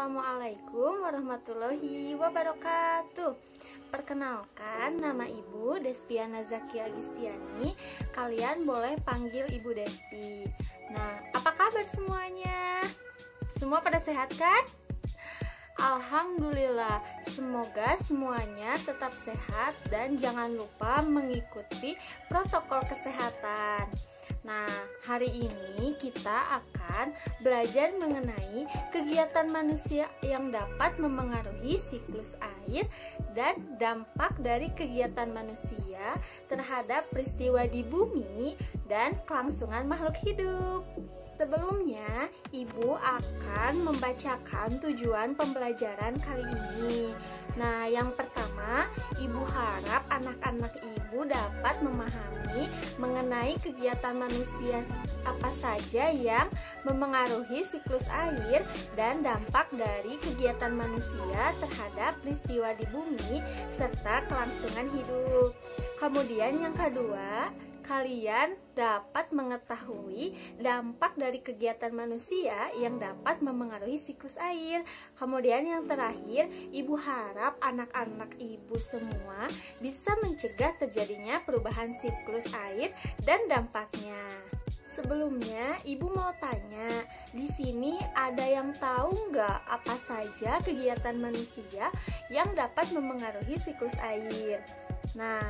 Assalamualaikum warahmatullahi wabarakatuh. Perkenalkan, nama Ibu Despiana Zakia Agistiani. Kalian boleh panggil Ibu Despi. Nah, apa kabar semuanya? Semua pada sehat kan? Alhamdulillah, semoga semuanya tetap sehat dan jangan lupa mengikuti protokol kesehatan. Nah, hari ini kita akan belajar mengenai kegiatan manusia yang dapat memengaruhi siklus air dan dampak dari kegiatan manusia terhadap peristiwa di bumi dan kelangsungan makhluk hidup. Sebelumnya, Ibu akan membacakan tujuan pembelajaran kali ini. Nah, yang pertama, Ibu harap anak-anak Ibu dapat memahami mengenai kegiatan manusia apa saja yang memengaruhi siklus air dan dampak dari kegiatan manusia terhadap peristiwa di bumi serta kelangsungan hidup. Kemudian yang kedua, kalian dapat mengetahui dampak dari kegiatan manusia yang dapat memengaruhi siklus air. Kemudian yang terakhir, Ibu harap anak-anak Ibu semua bisa mencegah terjadinya perubahan siklus air dan dampaknya. Sebelumnya, Ibu mau tanya, di sini ada yang tahu nggak apa saja kegiatan manusia yang dapat memengaruhi siklus air? Nah,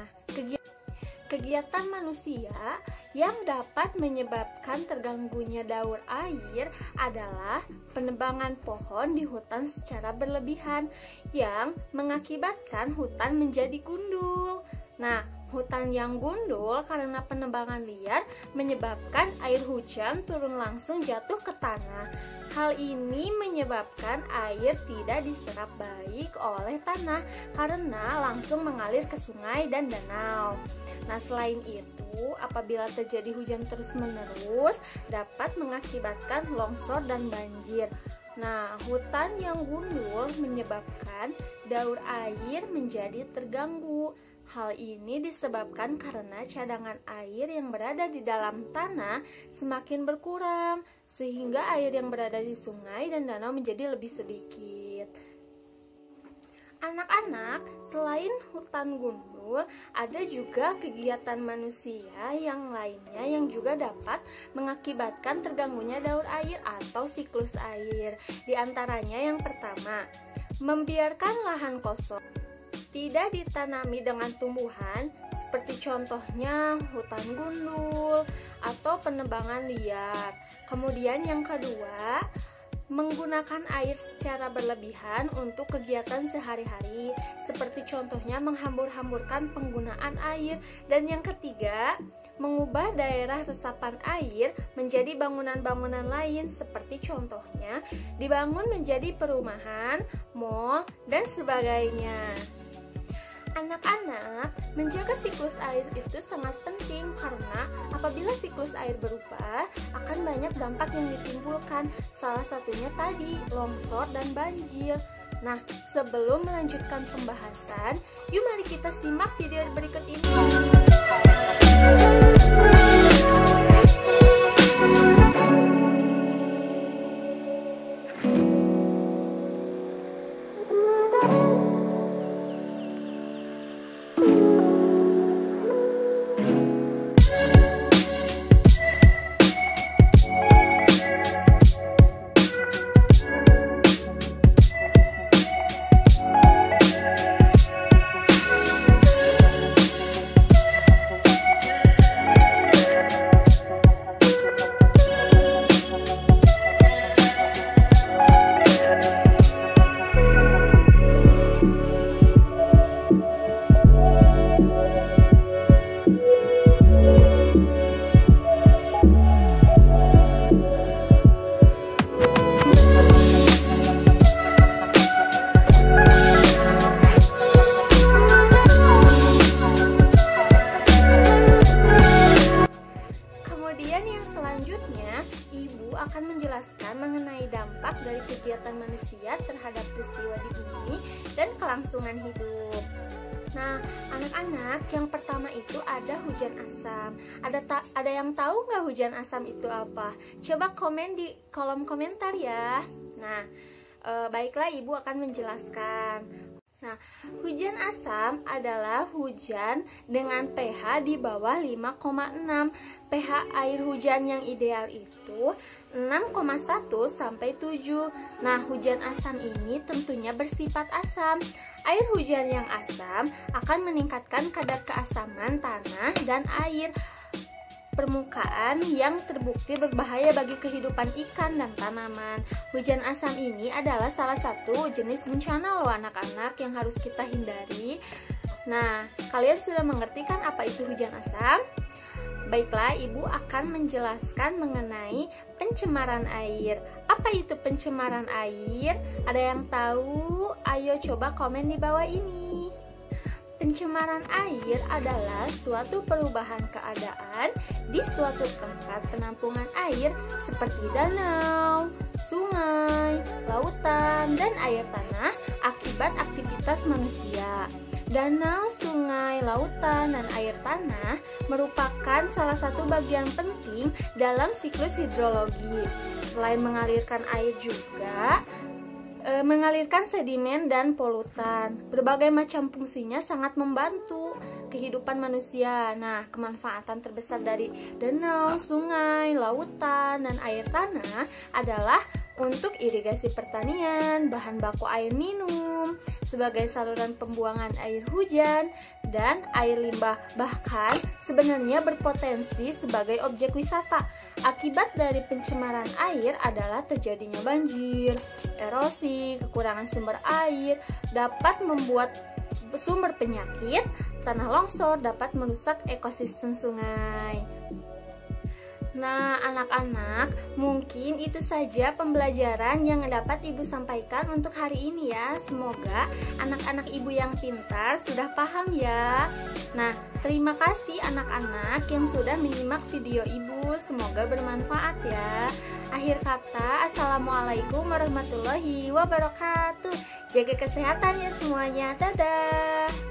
kegiatan manusia yang dapat menyebabkan terganggunya daur air adalah penebangan pohon di hutan secara berlebihan yang mengakibatkan hutan menjadi gundul. Nah, hutan yang gundul karena penebangan liar menyebabkan air hujan turun langsung jatuh ke tanah. Hal ini menyebabkan air tidak diserap baik oleh tanah karena langsung mengalir ke sungai dan danau. Nah, selain itu, apabila terjadi hujan terus-menerus dapat mengakibatkan longsor dan banjir. Nah, hutan yang gundul menyebabkan daur air menjadi terganggu. Hal ini disebabkan karena cadangan air yang berada di dalam tanah semakin berkurang, sehingga air yang berada di sungai dan danau menjadi lebih sedikit. Anak-anak, selain hutan gundul, ada juga kegiatan manusia yang lainnya yang juga dapat mengakibatkan terganggunya daur air atau siklus air. Di antaranya yang pertama, membiarkan lahan kosong, tidak ditanami dengan tumbuhan, seperti contohnya hutan gundul atau penebangan liar. Kemudian yang kedua, menggunakan air secara berlebihan untuk kegiatan sehari-hari, seperti contohnya menghambur-hamburkan penggunaan air. Dan yang ketiga, mengubah daerah resapan air menjadi bangunan-bangunan lain, seperti contohnya dibangun menjadi perumahan, mal, dan sebagainya. Anak-anak, menjaga siklus air itu sangat penting karena apabila siklus air berubah, akan banyak dampak yang ditimbulkan. Salah satunya tadi, longsor dan banjir. Nah, sebelum melanjutkan pembahasan, yuk mari kita simak video berikut ini. Akan menjelaskan mengenai dampak dari kegiatan manusia terhadap peristiwa di bumi dan kelangsungan hidup. Nah, anak-anak, yang pertama itu ada hujan asam. Ada yang tahu nggak hujan asam itu apa? Coba komen di kolom komentar ya. Nah, Baiklah, Ibu akan menjelaskan. Nah, hujan asam adalah hujan dengan pH di bawah 5,6. pH air hujan yang ideal itu 6,1 sampai 7. Nah, hujan asam ini tentunya bersifat asam. Air hujan yang asam akan meningkatkan kadar keasaman tanah dan air permukaan yang terbukti berbahaya bagi kehidupan ikan dan tanaman. Hujan asam ini adalah salah satu jenis bencana loh anak-anak yang harus kita hindari. Nah, kalian sudah mengerti kan apa itu hujan asam? Baiklah, Ibu akan menjelaskan mengenai pencemaran air. Apa itu pencemaran air? Ada yang tahu? Ayo coba komen di bawah ini. Pencemaran air adalah suatu perubahan keadaan di suatu tempat penampungan air seperti danau, sungai, lautan, dan air tanah akibat aktivitas manusia. Danau, sungai, lautan, dan air tanah merupakan salah satu bagian penting dalam siklus hidrologi. Selain mengalirkan air juga mengalirkan sedimen dan polutan. Berbagai macam fungsinya sangat membantu kehidupan manusia. Nah, kemanfaatan terbesar dari danau, sungai, lautan, dan air tanah adalah untuk irigasi pertanian, bahan baku air minum, sebagai saluran pembuangan air hujan, dan air limbah. Bahkan sebenarnya berpotensi sebagai objek wisata. Akibat dari pencemaran air adalah terjadinya banjir, erosi, kekurangan sumber air, dapat membuat sumber penyakit, tanah longsor dapat merusak ekosistem sungai. Nah, anak-anak, mungkin itu saja pembelajaran yang dapat Ibu sampaikan untuk hari ini ya. Semoga anak-anak Ibu yang pintar sudah paham ya. Nah, terima kasih anak-anak yang sudah menyimak video Ibu. Semoga bermanfaat ya. Akhir kata, Assalamualaikum warahmatullahi wabarakatuh. Jaga kesehatan ya semuanya. Dadah.